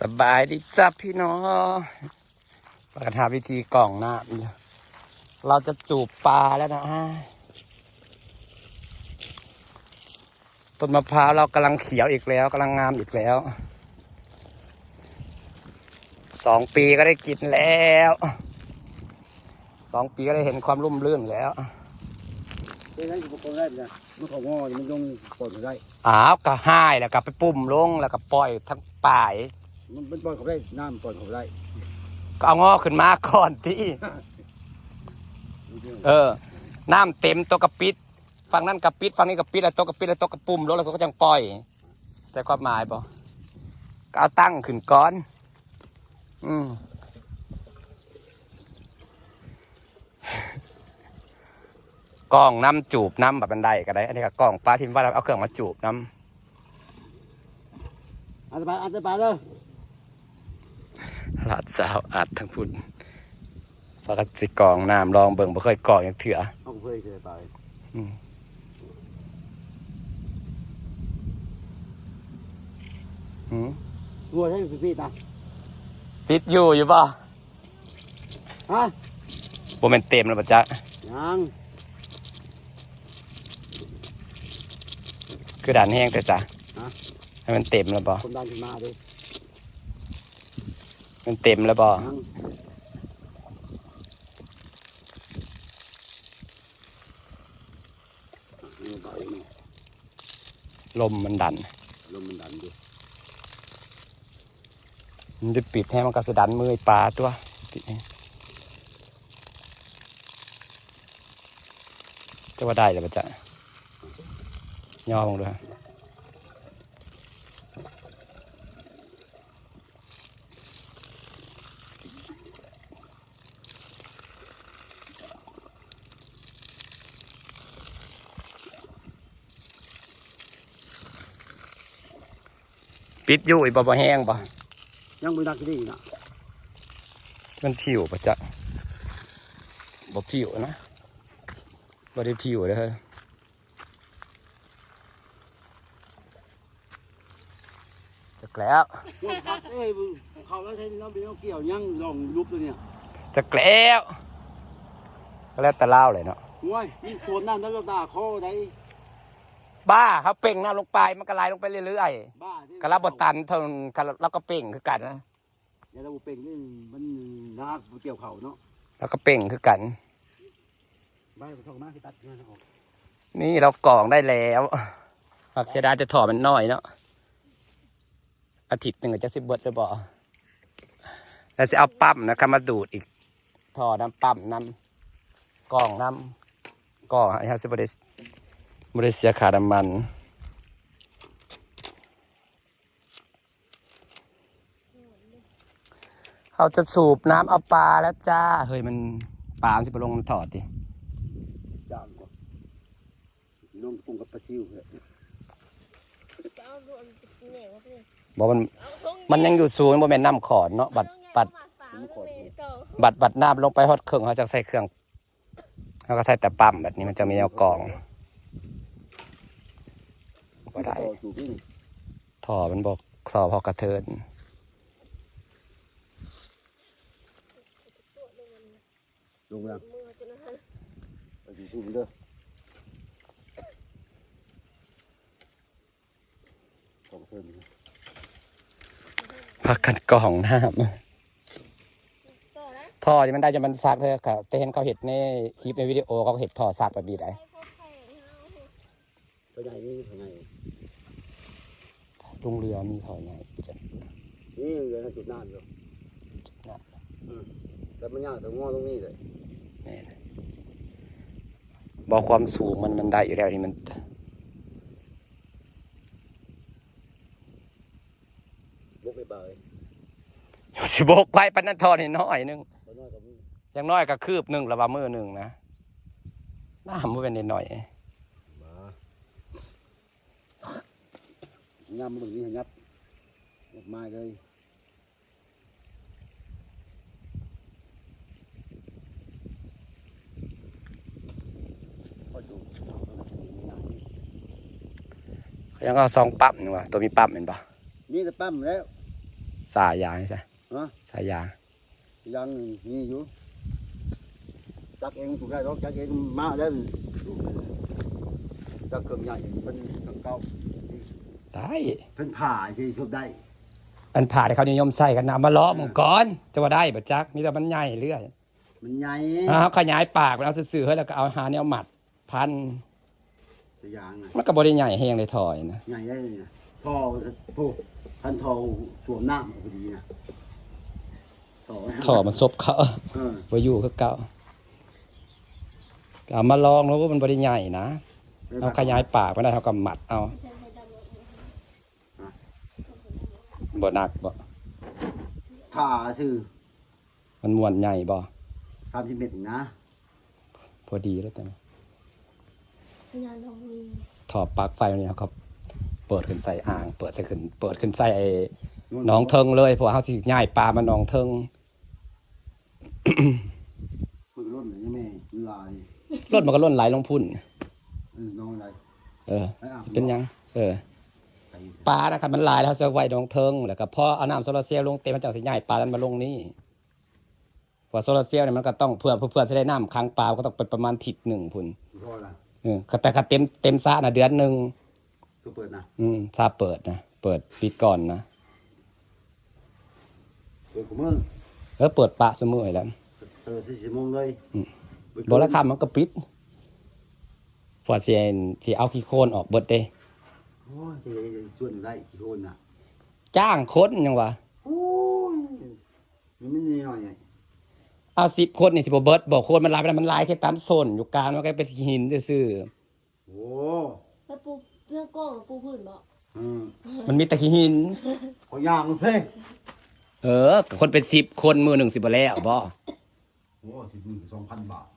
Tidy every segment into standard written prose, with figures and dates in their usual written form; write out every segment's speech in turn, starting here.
สบายดีจ้าพี่น้องประกาศวิธีกล่องน้ำเราจะจูบปลาแล้วนะต้นมะพร้าวเรากำลังเขียวอีกแล้วกำลังงามอีกแล้ว2 ปีก็ได้กินแล้ว2 ปีก็ได้เห็นความรุ่มรื่นแล้วได้อุปกรณ์ได้จ้ะมันของงอมันต้องปล่อยเขาได้อ้าวก็ให้แล้วก็ไปปุ่มลงแล้วก็ปล่อยทั้งป่ายมันปล่อยเขาได้น้ำปล่อยเขาได้ก็เอางอขึ้นมาก่อนที่น้ำเต็มตัวกระปิดฝั่งนั้นกระปิดฝั่งนี้กระปิดแล้วตัวกระปิดแล้วตัวกระปุ่มลงแล้วก็จังปล่อยแต่ความหมายบ่ก็เอาตั้งขึ้นก้อนกล้องน้ำจูบน้ำแบบบันไดก็ได้อันนี้ก็กล้องปลาทิมว่าเราเอาเครื่องมาจูบน้ำอัดไปเลยหลาดสาวอัดทั้งพุ่นปกติกล้องน้ำลองเบิ่งบ่เคยกล้องอย่างเถื่อเอาเคยไปรัวใช่พี่ตาปิดอยู่ป่ะฮะโมเมนเต็มแล้วป่ะจ๊ะยังคือด่านแห้งแต่จ้ะให้มันเต็มแล้วป่ะคนดันขึ้นมาดิมันเต็มแล้วป่ะลมมันดันดิมันจะปิดให้มันก็จะดันมือปลาตัวปิดให้จะว่าได้หรือเปล่าจ๊ะย่อลงด้วยปิดอยู่อีบ่แห้งป่ะยังไม่ดักที่นี่นะมันผิวป่ะจ๊ะบ่ผิวนะบ่ได้ผิวเลยเฮ้ยจะแล้วเขาแล้วใช้น้ำเบี้ยวเกี่ยวยังลองยุบเลยเนี่ยจะแล้วก็แล้วแต่เล่าเลยเนาะว้ยนี่โคนน้ำแล้วตาคอได้บ้าเขาเป่งน้ำลงไปมันก็ไหลลงไปเรื่อยๆกระลับบตันเท่านั้นแล้วก็เป่งคือกันนะอย่าเราเป่งนี่มันนักเกี่ยวเข่าเนาะแล้วก็เป่งคือกันบ้าไปท่องมาคือตัดออกนี่เรากรองได้แล้วผักเสียดายจะถอดมันน้อยเนาะอาทิตย์หนึ่งจะ10 เบิดเลยบ่แล้วจะเอาปั๊มนะครับมาดูดอีกถอดน้ำปั๊มน้ำกรองน้ำกรองไอ้ฮะบริเสียขาดมันเขาจะสูบน้ำเอาปลาแล้วจ้าเฮ้ยมันปลามันจะไปลงมันถอดดิจามก่อนลงปรุงกับปลาซิวเลยบอกมันยังอยู่สูงบ่แม่นน้ำขอดเนาะบัดน้ำลงไปฮอดเครื่องเขาจะใส่เครื่องเขาก็ใส่แต่ปั๊มแบบนี้มันจะมีเอากรองก็ได้ท่อมันบอกสอบพอกระเทินลงแล้วไปดูสูงเด้อของเพิ่มพักกันกล่องน้ำท่อที่มันได้จะมันซักเลยครับแต่เห็นเขาเห็ดในคลิปในวิดีโอเขาเห็ดท่อซักแบบนี้ได้ไปไหนนี่ไปไหนลุงเรือมีท่อใหญ่นี่เรือจุดน้ำอยู่แต่มันยากแต่งอตรงนี้เลยบอกความสูงมันได้อยู่แล้วนี่มันบกไปบ่ายสิบกไปปันนันทอนี่น้อยนึงอย่างน้อยก็คืบ1ระบามือ1นะน้ำมันเป็นนิดหน่อยน้ำมันตรงนี้งับมาเลยยังเอา2 ปั๊มนี่วะตัวมีปั๊มเห็นปะมีแต่ปั๊มแล้ว สายยางใช่ ฮะ สายยาง ยังมีอยู่จักเองถูกได้หรอกจักเองมาแล้วจักเครื่องใหญ่เป็นเครื่องเก่า ได้ เป็นผ่าสิชบได้ อันผ่าที่เขานิยมใส่กันนะมาล้อมึงก่อนจะว่าได้บ่จักมีแต่มันใหญ่เรื่อย มันใหญ่ เขาขยายปากแล้วซื่อๆเฮ้ยแล้วก็เอาหาแนวหมัดพัน ตัวอย่างนะ มันก็บ่ได้ใหญ่แฮงเลยถอยนะ ใหญ่ได้เลยนะท่อพวกพันทองสวมหน้าพอดีนะท่อ ถอมันซบเขา เออ บ่อยู่คือเก่าเอามาลองแล้วว่ามันบ่ได้ใหญ่นะเอาขยายปากมันได้เท่ากับหมัดเอาบ่หนักบ่ ผ่าซื้อ มันมวนใหญ่บ่ 30 เมตรนะ พอดีแล้วแต่ สัญญาณทองมี ถอดปลั๊กไฟนี่เขาเปิดขึ้นใส่อ่าง เปิดขึ้นใส่ไอ้หนองเทิงเลยเพราะว่าเฮาสิย้ายปลามาหนองเทิง คนร่นเลยแม่ลาย รถมันก็ล้นไหลลงพุ่น น้องอะไร เออเป็นหยัง เออ ไป ปลานะครับมันหลายแล้วเสือไว้หนองเทิงแล้วก็พอเอาน้ำโซลาร์เซลล์ลงเต็มมันจะสิย้ายปลานั้นมาลงนี่เพราะโซลาร์เซลล์เนี่ยมันก็ต้องเพื่อจะได้น้ำค้างปลาก็ต้องเป็นประมาณทิศหนึ่งพุ่น ท่อละ แต่ถ้าเต็มซะนะเดือนหนึ่ง ตัวเปิดนะ ซาเปิดนะเปิดปิดก่อนนะ เปิดกูมึง เปิดปะเสมอแล้ว 4 โมงเลย บราคามันก็ปิดพอเสียเอาขี้โคลนออกเบิดเด้ โอ้ยส่วนได้กี่คนน่ะ จ้างคนยังวะ โอ้ยมันไม่นี่หน่อยไง เอา10 คนนี่สิบเบิดบอกโคลนมันลายไปแล้วมันลายแค่ตามโซนอยู่กลางมันก็เป็นหินซื่อ โอ้ แล้วปูเพื่อนกล้องหรือปูพื้นบ่ มันมีแต่หิน ขอย่างมันเพ่ง คนเป็น10 คนมือหนึ่งสิบแล้วบ่ โอ้10,000 2,000 บาท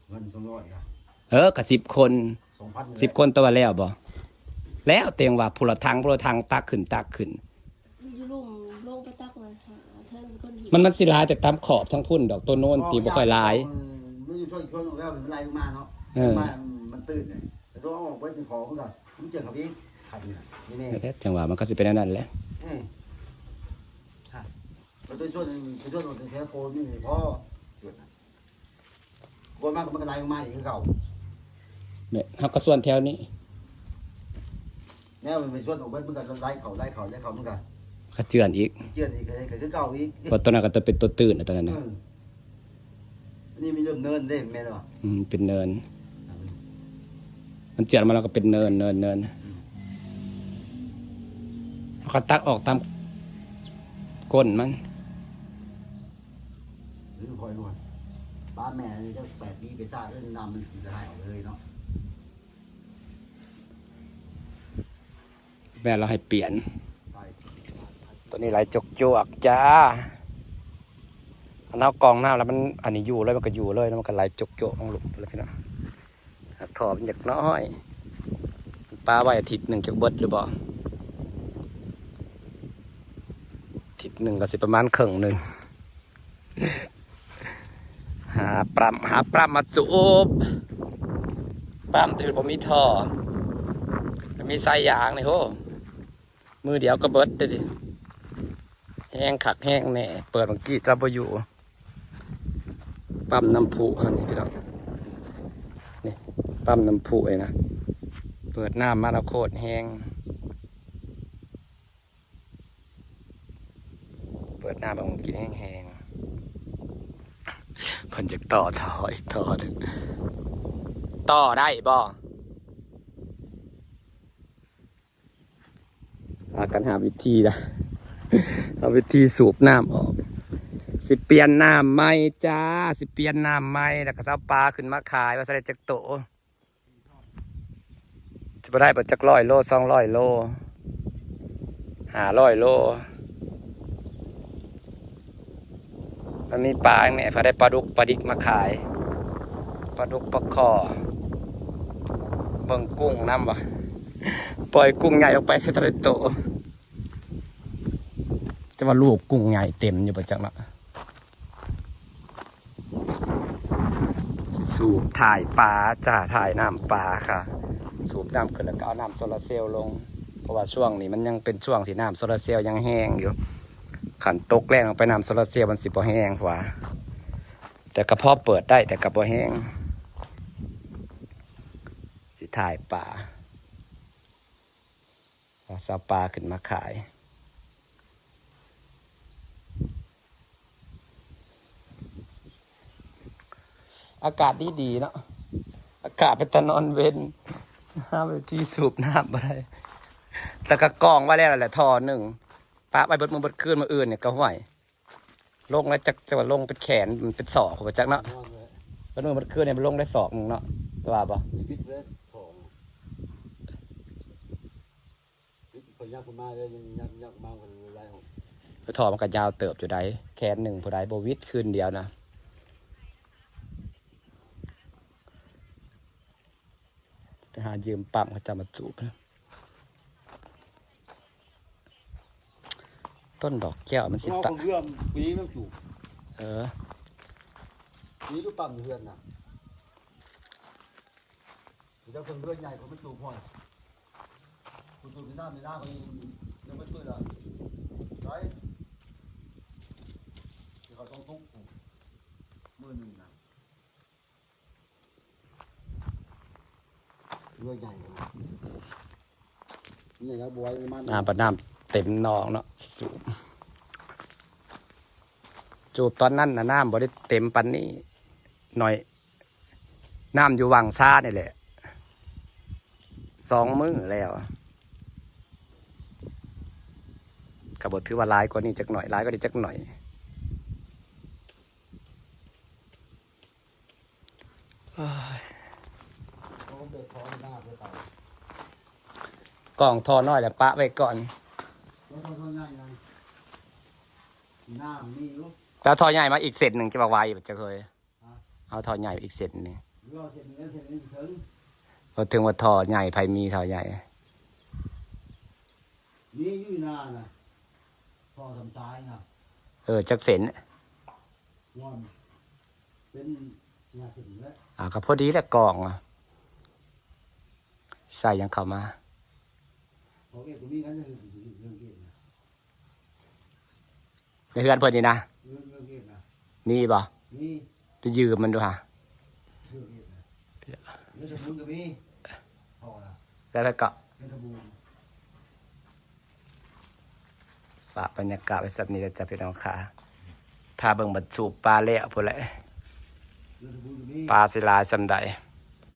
เงิน200อ่ะ กับ10 คน 2,000 10 คนตัวแล้วบ่แล้วเตียงว่าพลทางตักขึ้นอยู่ลุ่มลงไปตักเลยค่ะเทิงก้อนหิน มันสิลายแต่ตามขอบทั้งพุ่นดอกต้นโน้นตีบ่ค่อยลาย มันอยู่ช่วยแล้วมันไล่ลงมาเนาะมันตื่นเลยแต่ตัวเอาออกไว้ถึงของก่อนมันเจอกับพี่ขัดนี่แม่ จังหวะมันก็สิเป็นนั่นแหละ เราตัวช่วยตัวแค่โคนนี่พ่อช่วยนะโคนมากมันก็ไล่ลงมาอีกเก่า เนี่ยเฮาก็ส่วนแถวนี้ เนี่ยมันไปช่วยออกไปมันก็ไล่เขามันก็ ก็เจือนอีก เจียนอีกก็คือเก่าอีก เพราะตัวนั้นก็ตัวเป็นตัวตื่นนะตัวนั้นนะ นี่มีเริ่มเนินได้แม่หรอ เป็นเนิน มันเจือนมาแล้วก็เป็นเนินเขาก็ตักออกตามก้นมัน หรือคอยหน่อยบ้านแม่จะ8 ปีไปซ่าเรื่องน้ำมันจะหายออกเลยเนาะ แม่เราให้เปลี่ยน ไป ตัวนี้ไหลจวกจ้าอันเอากองน้ำแล้วมันอันนี้อยู่เลยมันก็อยู่เลยแล้วมันก็ไหลจวกลงหลุมเลยพี่น้องถอดมันจากน้อยปลาไว้อาทิตย์หนึ่งจากเบิดหรือเปล่าอาทิตย์หนึ่งก็สิประมาณครึ่งหนึ่งหาปลามาจูบปลาตื่นผมมีท่อมีสายยางนี่โหมือเดียวก็เบิดเลยดิแห้งขักแห้งแน่เปิดบางกี้จับอยู่ปั๊มน้ำพุอันนี้พี่น้องนี่ปั๊มน้ำพุไอ้นะเปิดน้ำมาแล้วโคตรแห้งเปิดน้ำบางกินแห้งๆคนจะต่ออีกนึงต่อได้บ่พากันหาวิธีนะเอาวิธีสูบน้ำออกสิเปลี่ยนน้ำใหม่จ้าสิเปลี่ยนน้ำใหม่แล้วก็เอาปลาขึ้นมาขายว่าจะได้จักโตจะไปได้บ่จัก100 โล200 โล500 โลมันมีปลาเนี่ยพอได้ปลาดุกปลาดิกมาขายปลาดุกปลาคอเบิ่งกุ้งน้ำวะปล่อยกุ้งใหญ่ออกไปให้ทะเลโตจะว่าลูกกุ้งใหญ่เต็มอยู่ประจักษ์เนาะสูบถ่ายปลาจ้าถ่ายน้ำปลาค่ะสูบน้ำขึ้นแล้วก็เอาน้ำโซลาร์เซลล์ลง ราะว่าช่วงนี้มันยังเป็นช่วงที่น้ำโซลาร์เซลล์ยังแห้งอยู่ขันตกแรงลงไปน้ำโซลาร์เซลล์มันสิบ่แห้งกว่าแต่กระเพาะเปิดได้แต่กระเพาะแห้งสิถ่ายป่าสาวปลาขึ้นมาขายอากาศดีเนาะอากาศเป็นตะนอนเว้นห้ามไปที่สูบน้ำอะไรแต่ก็กองไว้แล้วแหละท่อหนึ่งปะไปเบิดมือเบิดคืนมาอื่นเนี่ยก็ไหวลงแล้วจะว่าลงเป็นแขนมันเป็นศอกของจักเนาะเบิดมือเบิดคืนเนี่ยมันลงได้ศอกหนึ่งเนาะว่าปะ พิษเวทของพิษคนยักษ์คนมาเลยยักษ์มาคนไรของ ไปถอดมันก็ยาวเติบอยู่ได้แขนหนึ่งผู้ใดโบวิดคืนเดียวนะไปหายืมปั๊มเขาจะมาจูบนะต้นดอกแก้วมันสิ เรา ตะ เรื่องปีนี้มันจูบ เออ ปีรูปปั๊มเพื่อนน่ะเจ้าคนเพื่อนใหญ่เขาไม่จูบพ่อคุณจูบไม่ได้เขายังไม่ช่วยเลยไรที่เขาต้องทุกมือหนึ่งนะเรื่องใหญ่เลยนี่ครับบวยมัน น้ำประน้ำเต็มนองเนาะจูบตอนนั้นนะน้ำบ่ได้เต็มปันนี้หน่อยน้ำอยู่วังซ่านี่แหละ2 มื้อแล้วกระบทถือว่าร้ายกว่านี้จักหน่อยร้ายก็ดีจักหน่อยเอ้ย เขาเบิกท้องหน้าเพื่อตาย กล่องทอน้อยแล้วปะไว้ก่อน แล้วท้องง่ายนะหน้ามีอยู่ แล้วทอใหญ่มาอีกเศษหนึ่งจะมาไว้จะเคยเอาทอใหญ่อีกเศษหนึง รอเสร็จแล้วเสร็จแล้วถึง พอถึงว่าทอใหญ่ไผมีทอใหญ่ นี่อยู่หน้านะพอทำซ้ายนะ จักเศษ วอนเป็นเสียสินแล้ว ก็พอดีแหละกล่องอะใส่ยังเข้ามา พอเก็บตรงนี้กันจะเรื่องเก็บนะ ในเฮือนเพิ่นนี่นะ เรื่องเก็บนะ มีบ่ นี่ ไปยืมมันดูฮะ เรื่องเก็บนะแล้วสมุนก็มีพอละ แล้วก็ เป็นขบูน ฝากบรรยากาศไว้สักนิดจะพี่น้องค่ะถ้าเบิ่งบัดสูบปลาแล้วพุ่นแหละ เรื่องขบูนก็มี ปลาสิหลายซำใด